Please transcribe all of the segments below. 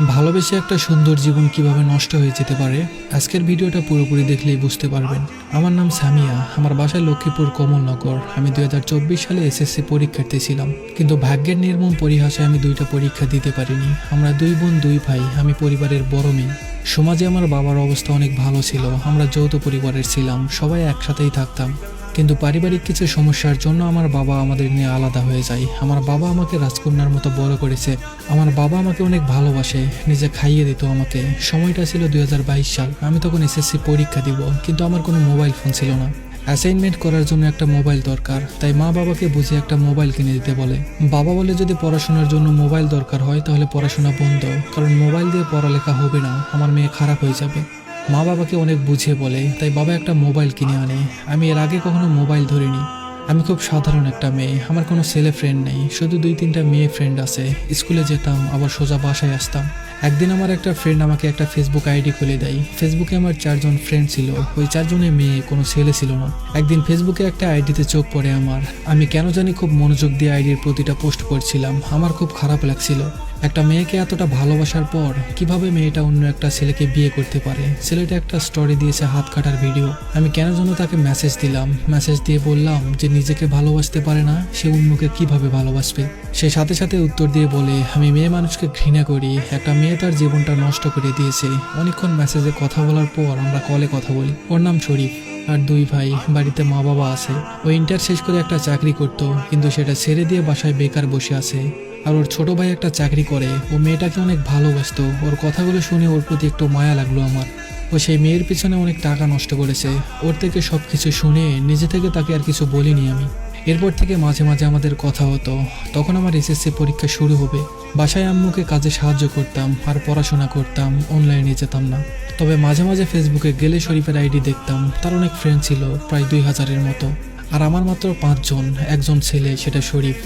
ভালোবেসে একটা সুন্দর জীবন কিভাবে নষ্ট হয়ে যেতে পারে আজকের ভিডিওটা পুরোপুরি দেখলেই বুঝতে পারবেন। আমার নাম সামিয়া, আমার বাসায় লক্ষ্মীপুর কমলনগর। আমি 2024 সালে এসএসসি পরীক্ষার্থী ছিলাম, কিন্তু ভাগ্যের নির্মম পরিহাসে আমি দুইটা পরীক্ষা দিতে পারিনি। আমরা দুই বোন দুই ভাই, আমি পরিবারের বড় মেয়ে। সমাজে আমার বাবার অবস্থা অনেক ভালো ছিল, আমরা যৌথ পরিবারের ছিলাম, সবাই একসাথেই থাকতাম। কিন্তু পারিবারিক কিছু সমস্যার জন্য আমার বাবা আমাদের নিয়ে আলাদা হয়ে যায়। আমার বাবা আমাকে রাজকন্যার মতো বড় করেছে। আমার বাবা আমাকে অনেক ভালোবাসে, নিজে খাইয়ে দিত আমাকে। সময়টা ছিল 2022 সাল। আমি তখন এসএসসি পরীক্ষা দিব, কিন্তু আমার কোনো মোবাইল ফোন ছিল না। অ্যাসাইনমেন্ট করার জন্য একটা মোবাইল দরকার, তাই মা বাবাকে বুঝে একটা মোবাইল কিনে দিতে বলে। বাবা বলে যদি পড়াশোনার জন্য মোবাইল দরকার হয় তাহলে পড়াশোনা বন্ধ, কারণ মোবাইল দিয়ে পড়ালেখা হবে না, আমার মেয়ে খারাপ হয়ে যাবে। মা বাবাকে অনেক বুঝিয়ে বলে, তাই বাবা একটা মোবাইল কিনে আনে। আমি এর আগে কখনো মোবাইল ধরিনি। আমি খুব সাধারণ একটা মেয়ে, আমার কোনো ছেলে ফ্রেন্ড নেই, শুধু 2-3টা মেয়ে ফ্রেন্ড আছে। স্কুলে যেতাম, আবার সোজা বাসায় আসতাম। একদিন আমার একটা ফ্রেন্ড আমাকে একটা ফেসবুক আইডি খুলে দেয়। ফেসবুকে আমার 4জন ফ্রেন্ড ছিল, ওই 4জনে মেয়ে, কোনো ছেলে ছিল না। একদিন ফেসবুকে একটা আইডিতে চোখ পড়ে আমার। আমি কেন জানি খুব মনোযোগ দিয়ে আইডির প্রতিটা পোস্ট করছিলাম। আমার খুব খারাপ লাগছিল। একটা মেয়েকে এতটা ভালোবাসার পর কিভাবে মেয়েটা অন্য একটা ছেলেকে বিয়ে করতে পারে। ছেলেটা একটা স্টোরি দিয়েছে হাত কাটার ভিডিও। আমি কেন যেন তাকে মেসেজ দিলাম। মেসেজ দিয়ে বললাম যে নিজেকে ভালোবাসতে পারে না, সে অন্যকে কিভাবে ভালোবাসবে। সে সাথে সাথে উত্তর দিয়ে বলে, আমি মেয়ে মানুষকে ঘৃণা করি, একটা মেয়ে তার জীবনটা নষ্ট করে দিয়েছে। অনেকক্ষণ মেসেজে কথা বলার পর আমরা কলে কথা বলি। ওর নাম শরীফ, আর 2 ভাই, বাড়িতে মা বাবা আছে। ও ইন্টার শেষ করে একটা চাকরি করতো, কিন্তু সেটা ছেড়ে দিয়ে বাসায় বেকার বসে আছে। আর ওর ছোট ভাই একটা চাকরি করে। ও মেয়েটাকে অনেক ভালোবাসতো। ওর কথাগুলো শুনে ওর প্রতি একটু মায়া লাগলো আমার। ও সেই মেয়ের পিছনে অনেক টাকা নষ্ট করেছে। ওর থেকে সব কিছু শুনে নিজে থেকে তাকে আর কিছু বলিনি আমি। এরপর থেকে মাঝে মাঝে আমাদের কথা হতো। তখন আমার এসএসসি পরীক্ষা শুরু হবে। বাসায় আম্মুকে কাজে সাহায্য করতাম আর পড়াশোনা করতাম, অনলাইনে যেতাম না। তবে মাঝে মাঝে ফেসবুকে গেলে শরীফের আইডি দেখতাম। তার অনেক ফ্রেন্ড ছিল, প্রায় 2000-এর মতো। আর আমার মাত্র 5জন, একজন ছেলে, সেটা শরীফ।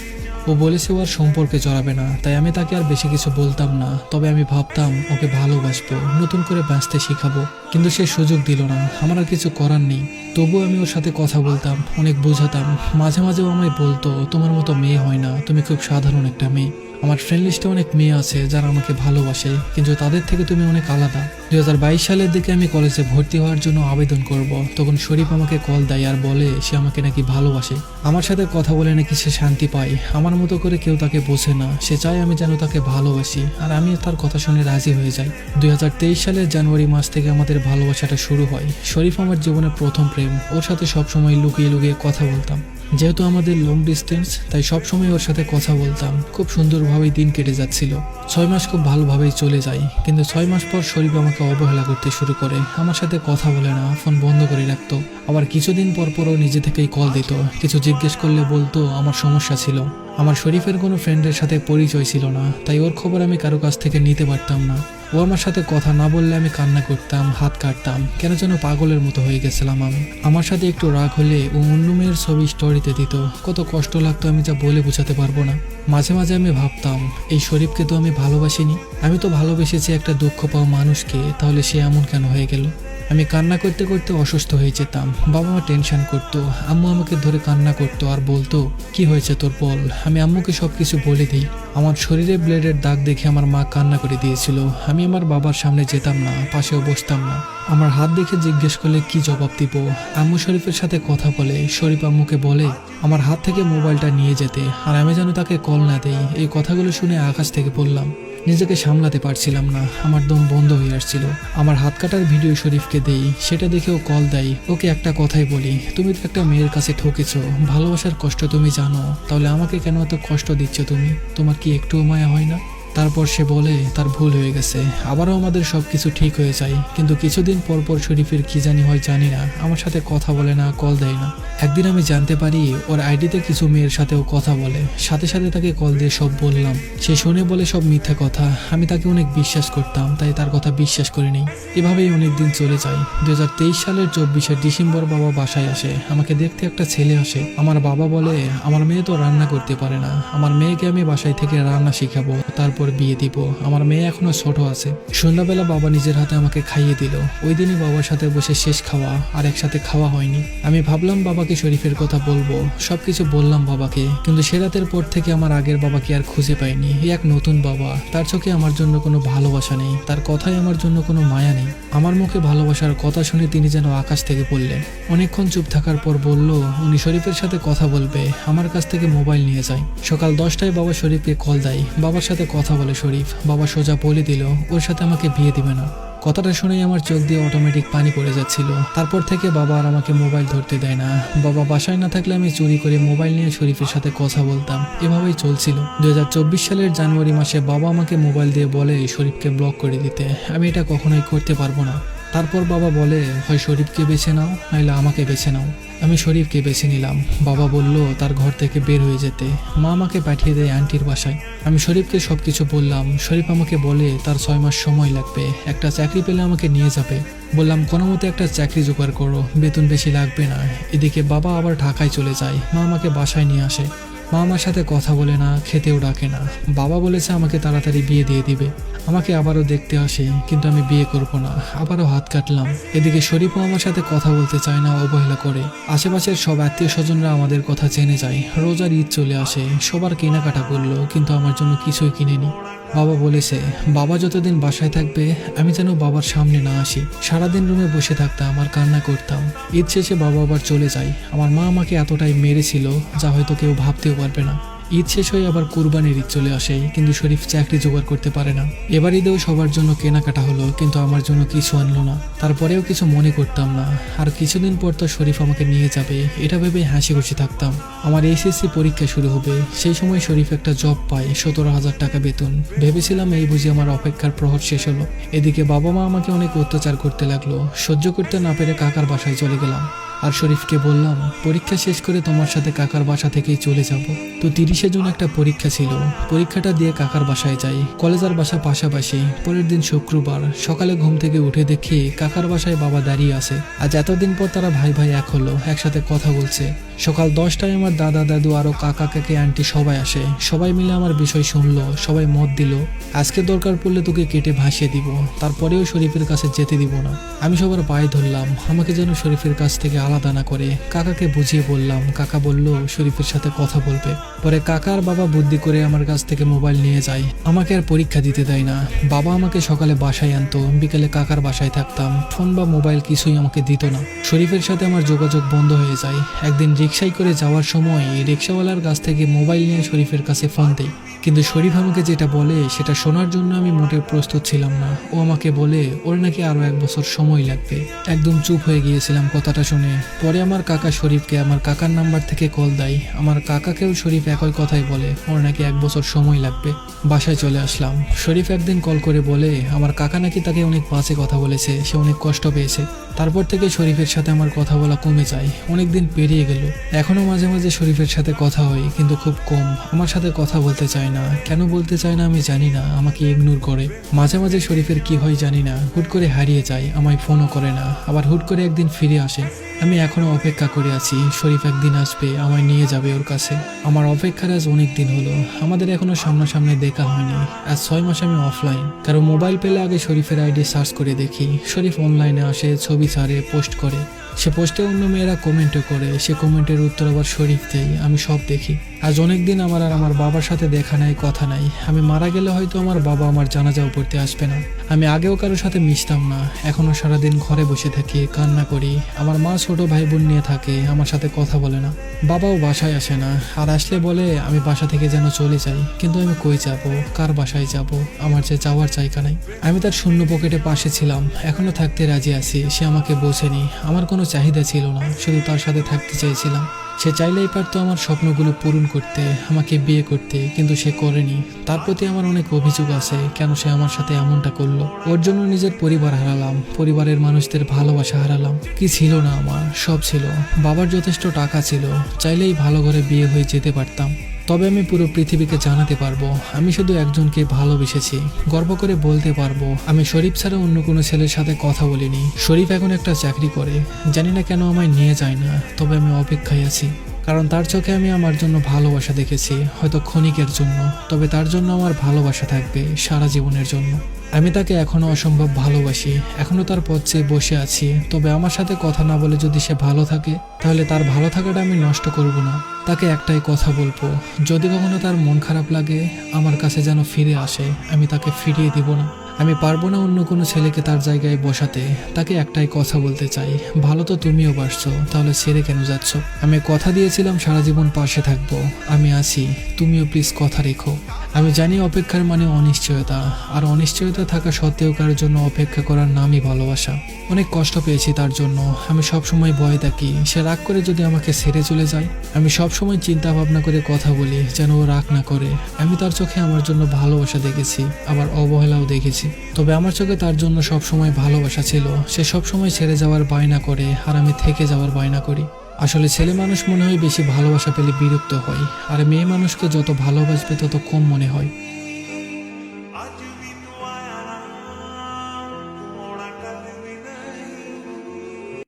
ও বলেছে ও আর সম্পর্কে জড়াবে না, তাই আমি তাকে আর বেশি কিছু বলতাম না। তবে আমি ভাবতাম ওকে ভালোবাসবো, নতুন করে বাঁচতে শিখাবো, কিন্তু সে সুযোগ দিল না। আমার আর কিছু করার নেই। তবুও আমি ওর সাথে কথা বলতাম, অনেক বোঝাতাম। মাঝে মাঝেও আমায় বলতো, তোমার মতো মেয়ে হয় না, তুমি খুব সাধারণ একটা মেয়ে। আমার ফ্রেন্ড লিস্টে অনেক মেয়ে আছে যারা আমাকে ভালোবাসে, কিন্তু তাদের থেকে তুমি অনেক আলাদা। 2022 সালের দিকে আমি কলেজে ভর্তি হওয়ার জন্য আবেদন করব। তখন শরীফ আমাকে কল দেয় আর বলে সে আমাকে নাকি ভালোবাসে। আমার সাথে কথা বলে নাকি সে শান্তি পায়। আমার মতো করে কেউ তাকে বোঝে না। সে চায় আমি যেন তাকে ভালোবাসি, আর আমি তার কথা শুনে রাজি হয়ে যাই। 2023 সালের জানুয়ারি মাস থেকে আমাদের ভালোবাসাটা শুরু হয়। শরীফ আমার জীবনের প্রথম প্রেম। ওর সাথে সবসময় লুকিয়ে লুকিয়ে কথা বলতাম। যেহেতু আমাদের লং ডিস্টেন্স, তাই সবসময় ওর সাথে কথা বলতাম। খুব সুন্দরভাবেই দিন কেটে যাচ্ছিল। 6 মাস খুব ভালোভাবেই চলে যায়, কিন্তু 6 মাস পর শরীফ আমাকে অবহেলা করতে শুরু করে। আমার সাথে কথা বলে না, ফোন বন্ধ করে রাখতো। আবার কিছুদিন পর পরও নিজে থেকেই কল দিত। কিছু জিজ্ঞেস করলে বলতো আমার সমস্যা ছিল। আমার শরীফের কোনো ফ্রেন্ডের সাথে পরিচয় ছিল না, তাই ওর খবর আমি কারো কাছ থেকে নিতে পারতাম না। ও আমার সাথে কথা না বললে আমি কান্না করতাম, হাত কাটতাম, কেন যেন পাগলের মতো হয়ে গেছিলাম আমি। আমার সাথে একটু রাগ হলে ও অন্য মেয়ের ছবি স্টোরিতে দিত। কত কষ্ট লাগতো আমি যা বলে বোঝাতে পারবো না। মাঝে মাঝে আমি ভাবতাম, এই শরীফকে তো আমি ভালোবাসিনি। আমি তো ভালোবেসেছি একটা দুঃখ পাওয়া মানুষকে, তাহলে সে এমন কেন হয়ে গেল। আমি কান্না করতে করতে অসুস্থ হয়ে যেতাম। বাবা মা টেনশন করতো। আম্মু আমাকে ধরে কান্না করতো আর বলতো, কি হয়েছে তোর বল। আমি আম্মুকে সবকিছু বলে দিই। আমার শরীরে ব্লেডের দাগ দেখে আমার মা কান্না করে দিয়েছিল। আমি আমার বাবার সামনে যেতাম না, পাশেও বসতাম না। আমার হাত দেখে জিজ্ঞেস করলে কি জবাব দিব। আম্মু শরীফের সাথে কথা বলে। শরীফ আম্মুকে বলে আমার হাত থেকে মোবাইলটা নিয়ে যেতে, আর আমি যেন তাকে কল না দেই। এই কথাগুলো শুনে আকাশ থেকে বললাম। নিজেকে সামলাতে পারছিলাম না, আমার দম বন্ধ হয়ে আসছিল। আমার হাত কাটার ভিডিও শরীফকে দেই, সেটা দেখেও কল দেয়। ওকে একটা কথাই বলি, তুমি তো একটা মেয়ের কাছে ঠকেছো। ভালোবাসার কষ্ট তুমি জানো, তাহলে আমাকে কেন এত কষ্ট দিচ্ছ তুমি? তোমার কি একটুও মায়া হয় না? তারপর সে বলে তার ভুল হয়ে গেছে। আবারও আমাদের সবকিছু ঠিক হয়ে যায়, কিন্তু কিছুদিন পর পর শরীফের কি জানি হয় জানি না, আমার সাথে কথা বলে না, কল দেয় না। একদিন আমি জানতে পারি ওর আইডিতে কিছু মেয়ের সাথেও কথা বলে। সাথে সাথে তাকে কল দিয়ে সব বললাম। সে শুনে বলে সব মিথ্যা কথা। আমি তাকে অনেক বিশ্বাস করতাম, তাই তার কথা বিশ্বাস করে নেই। এভাবেই অনেক দিন চলে যায়। 2023 সালের 24শে ডিসেম্বর বাবা বাসায় আসে। আমাকে দেখতে একটা ছেলে আসে। আমার বাবা বলে আমার মেয়ে তো রান্না করতে পারে না, আমার মেয়েকে আমি বাসায় থেকে রান্না শিখাবো, তারপর পর বিয়ে দিব, আমার মেয়ে এখনো ছোট আছে। সন্ধ্যাবেলা বাবা নিজের হাতে আমাকে খাইয়ে দিল। ওই দিনই বাবার সাথে বসে শেষ খাওয়া, আর একসাথে খাওয়া হয়নি। আমি ভাবলাম বাবাকে শরীফের কথা বলবো, সবকিছু বললাম বাবাকে, কিন্তু সে রাতের পর থেকে আমার আগের বাবাকে আর খুঁজে পাইনি। এক নতুন বাবা, তার চোখে আমার জন্য কোনো ভালোবাসা নেই, তার কথায় আমার জন্য কোনো মায়া নেই। আমার মুখে ভালোবাসার কথা শুনে তিনি যেন আকাশ থেকে পড়লেন। অনেকক্ষণ চুপ থাকার পর বলল উনি শরীফের সাথে কথা বলবে, আমার কাছ থেকে মোবাইল নিয়ে যায়। সকাল 10টায় বাবা শরীফকে কল দেয়, বাবার সাথে কথা বলে শরীফ। বাবা সোজা বলে দিল ওর সাথে আমাকে বিয়ে দিবে না। কথাটা শুনেই আমার চোখ দিয়ে অটোমেটিক পানি পড়ে যাচ্ছিল। তারপর থেকে বাবা আর আমাকে মোবাইল ধরতে দেয় না। বাবা বাসায় না থাকলে আমি চুরি করে মোবাইল নিয়ে শরীফের সাথে কথা বলতাম। এভাবেই চলছিল। 2024 সালের জানুয়ারি মাসে বাবা আমাকে মোবাইল দিয়ে বলে শরীফকে ব্লক করে দিতে। আমি এটা কখনোই করতে পারবো না। তারপর বাবা বলে হয় শরীফকে বেছে নাও, নাইলে আমাকে বেছে নাও। আমি শরীফকে বেছে নিলাম। বাবা বলল তার ঘর থেকে বের হয়ে যেতে। মা আমাকে পাঠিয়ে দেয় আন্টির বাসায়। আমি শরীফকে সবকিছু বললাম। শরীফ আমাকে বলে তার 6 মাস সময় লাগবে, একটা চাকরি পেলে আমাকে নিয়ে যাবে। বললাম কোনো মতে একটা চাকরি জোগাড় করো, বেতন বেশি লাগবে না। এদিকে বাবা আবার ঢাকায় চলে যায়। মা আমাকে বাসায় নিয়ে আসে। মা আমার সাথে কথা বলে না, খেতেও ডাকে না। বাবা বলেছে আমাকে তাড়াতাড়ি বিয়ে দিয়ে দিবে। আমাকে আবারও দেখতে আসে, কিন্তু আমি বিয়ে করব না। আবারও হাত কাটলাম। এদিকে শরীফও আমার সাথে কথা বলতে চায় না, অবহেলা করে। আশেপাশের সব আত্মীয় স্বজনরা আমাদের কথা জেনে যায়। রোজার ঈদ চলে আসে, সবার কেনাকাটা করলো, কিন্তু আমার জন্য কিছুই কিনেনি। বাবা বলেছে বাবা যতদিন বাসায় থাকবে আমি যেন বাবার সামনে না আসি। সারাদিন রুমে বসে থাকতাম আর কান্না করতাম। ঈদ শেষে বাবা আবার চলে যায়। আমার মা আমাকে এতটাই মেরেছিল যা হয়তো কেউ ভাবতেও পারবে না। ঈদ শেষ হয়ে আবার কুরবানির ঈদ চলে আসে, কিন্তু শরীফ চাকরি জোগাড় করতে পারে না। এবার ঈদেও সবার জন্য কেনাকাটা হলো, কিন্তু আমার জন্য কিছু আনলো না। তারপরেও কিছু মনে করতাম না। আর কিছুদিন পর তো শরীফ আমাকে নিয়ে যাবে, এটা ভেবে হাসি খুশি থাকতাম। আমার এইচএসসি পরীক্ষা শুরু হবে, সেই সময় শরীফ একটা জব পায়, 17,000 টাকা বেতন। ভেবেছিলাম এই বুঝি আমার অপেক্ষার প্রহর শেষ হলো। এদিকে বাবা মা আমাকে অনেক অত্যাচার করতে লাগলো। সহ্য করতে না পেরে কাকার বাসায় চলে গেলাম। আর শরীফকে বললাম পরীক্ষা শেষ করে তোমার সাথে কাকার বাসা থেকেই চলে যাব। তো 30শে জুন একটা পরীক্ষা ছিল। পরীক্ষাটা দিয়ে কাকার বাসায় যাই। কলেজ আর বাসা পাশাপাশি। পরের দিন শুক্রবার সকালে ঘুম থেকে উঠে দেখি কাকার বাসায় বাবা দাঁড়িয়ে আছে। আজ এতদিন পর তারা ভাই ভাই এক হলো, একসাথে কথা বলছে। সকাল 10টায় আমার দাদা দাদু আরো কাকা কাকি আন্টি সবাই আসে। সবাই মিলে আমার বিষয় শুনলো, সবাই মত দিল আজকে দরকার পড়লে তোকে কেটে ভাসিয়ে দিব, তারপরেও শরীফের কাছে যেতে দিব না। আমি সবার পায়ে ধরলাম আমাকে যেন শরীফের কাছ থেকে আলাদা না করে। কাকাকে বুঝিয়ে বললাম, কাকা বলল শরীফের সাথে কথা বলবে। পরে কাকা আর বাবা বুদ্ধি করে আমার কাছ থেকে মোবাইল নিয়ে যায়। আমাকে আর পরীক্ষা দিতে দেয় না। বাবা আমাকে সকালে বাসায় আনতো, বিকেলে কাকার বাসায় থাকতাম। ফোন বা মোবাইল কিছুই আমাকে দিত না। শরীফের সাথে আমার যোগাযোগ বন্ধ হয়ে যায়। একদিন রিক্সায় করে যাওয়ার সময় রিক্সাওয়ালার কাছ থেকে মোবাইল নিয়ে শরীফের কাছে ফোন দেই, কিন্তু শরীফ আমাকে যেটা বলে সেটা শোনার জন্য আমি মোটেও প্রস্তুত ছিলাম না। ও আমাকে বলে ওর নাকি আরো 1 বছর সময় লাগবে। একদম চুপ হয়ে গিয়েছিলাম কথাটা শুনে। পরে আমার কাকা শরীফকে আমার কাকার নাম্বার থেকে কল দেয়। আমার কাকাকেও শরীফ একই কথাই বলে, ওর নাকি 1 বছর সময় লাগবে। বাসায় চলে আসলাম। শরীফ একদিন কল করে বলে আমার কাকা নাকি তাকে অনেক বাজে কথা বলেছে, সে অনেক কষ্ট পেয়েছে। তারপর থেকে শরীফের সাথে আমার কথা বলা কমে যায়। অনেকদিন পেরিয়ে গেল, এখনো মাঝে মাঝে শরীফের সাথে কথা হয়, কিন্তু খুব কম। আমার সাথে কথা বলতে চায় না। কেন বলতে চায় না আমি জানি না, আমাকে ইগনোর করে। মাঝে মাঝে শরীফের কি হয় জানি না, হুট করে হারিয়ে যায়, আমায় ফোনও করে না। আবার হুট করে একদিন ফিরে আসে। আমি এখনো অপেক্ষা করে আছি, শরীফ একদিন আসবে, আমায় নিয়ে যাবে ওর কাছে। আমার অপেক্ষার আজ অনেক দিন হলো, আমাদের এখনো সামনাসামনি দেখা হয়নি। আজ 6 মাস আমি অফলাইন। কারো মোবাইল পেলে আগে শরীফের আইডি সার্চ করে দেখি। শরীফ অনলাইনে আসে, ছবি ছাড়ে, পোস্ট করে। সে পোস্টে অন্য মেয়েরা কমেন্টও করে, সে কমেন্টের উত্তর আবার শরীফ দেয়, আমি সব দেখি। আজ অনেকদিন আমার আর আমার বাবার সাথে দেখা নাই, কথা নাই। আমি মারা গেলে হয়তো আমার বাবা আমার জানাজাও পড়তে আসবে না। আমি আগেও কারোর সাথে মিশতাম না, এখনো সারাদিন ঘরে বসে থাকি, কান্না করি। আমার মা ছোট ভাই বোন নিয়ে থাকে, আমার সাথে কথা বলে না। বাবাও বাসায় আসে না, আর আসলে বলে আমি বাসা থেকে যেন চলে যাই। কিন্তু আমি কই যাব, কার বাসায় যাব? আমার যে যাওয়ার জায়গা নাই। আমি তার শূন্য পকেটে পাশে ছিলাম, এখনো থাকতে রাজি আছি। সে আমাকে বোঝেনি, আমার কোনো চাহিদা ছিল না, শুধু তার সাথে থাকতে চেয়েছিলাম। সে চাইলেই পারতো আমার স্বপ্নগুলো পূরণ করতে, আমাকে বিয়ে করতে, কিন্তু সে করেনি। তার প্রতি আমার অনেক অভিযোগ আছে, কেন সে আমার সাথে এমনটা করলো। ওর জন্য নিজের পরিবার হারালাম, পরিবারের মানুষদের ভালোবাসা হারালাম। কি ছিল না আমার, সব ছিল। বাবার যথেষ্ট টাকা ছিল, চাইলেই ভালো ঘরে বিয়ে হয়ে যেতে পারতাম। তবে আমি পুরো পৃথিবীকে জানাতে পারবো আমি শুধু একজনকে ভালোবেসেছি। গর্ব করে বলতে পারবো আমি শরীফ ছাড়া অন্য কোনো ছেলের সাথে কথা বলিনি। শরীফ এখন একটা চাকরি করে, জানি না কেন আমায় নিয়ে যায় না, তবে আমি অপেক্ষায় আছি। কারণ তার চোখে আমি আমার জন্য ভালোবাসা দেখেছি, হয়তো ক্ষণিকের জন্য, তবে তার জন্য আমার ভালোবাসা থাকবে সারা জীবনের জন্য। আমি তাকে এখনো অসম্ভব ভালোবাসি, এখনো তার পথ চেয়ে বসে আছি। তবে আমার সাথে কথা না বলে যদি সে ভালো থাকে, তাহলে তার ভালো থাকাটা আমি নষ্ট করব না। তাকে একটাই কথা বলবো, যদি কখনো তার মন খারাপ লাগে আমার কাছে যেন ফিরে আসে, আমি তাকে ফিরিয়ে দিব না। আমি পারবো না অন্য কোনো ছেলেকে তার জায়গায় বসাতে। তাকে একটাই কথা বলতে চাই, ভালো তো তুমিও বাসছো, তাহলে ছেড়ে কেন যাচ্ছ? আমি কথা দিয়েছিলাম সারা জীবন পাশে থাকবো, আমি আছি, তুমিও প্লিজ কথা রেখো। আমি জানি অপেক্ষার মানে অনিশ্চয়তা, আর অনিশ্চয়তা থাকা সত্ত্বেও কারোর জন্য অপেক্ষা করার নামই ভালোবাসা। অনেক কষ্ট পেয়েছি তার জন্য, আমি সবসময় ভয় থাকি সে রাগ করে যদি আমাকে ছেড়ে চলে যায়। আমি সবসময় চিন্তা ভাবনা করে কথা বলি যেন ও রাগ না করে। আমি তার চোখে আমার জন্য ভালোবাসা দেখেছি, আবার অবহেলাও দেখেছি, তবে আমার চোখে তার জন্য সবসময় ভালোবাসা ছিল। সে সবসময় ছেড়ে যাওয়ার বায়না করে, আর আমি থেকে যাওয়ার বায়না করি। আসলে ছেলে মানুষ মনে হয় বেশি ভালোবাসা পেলে বিরক্ত হয়, আর মেয়ে মানুষকে যত ভালোবাসবে তত কম মনে হয়।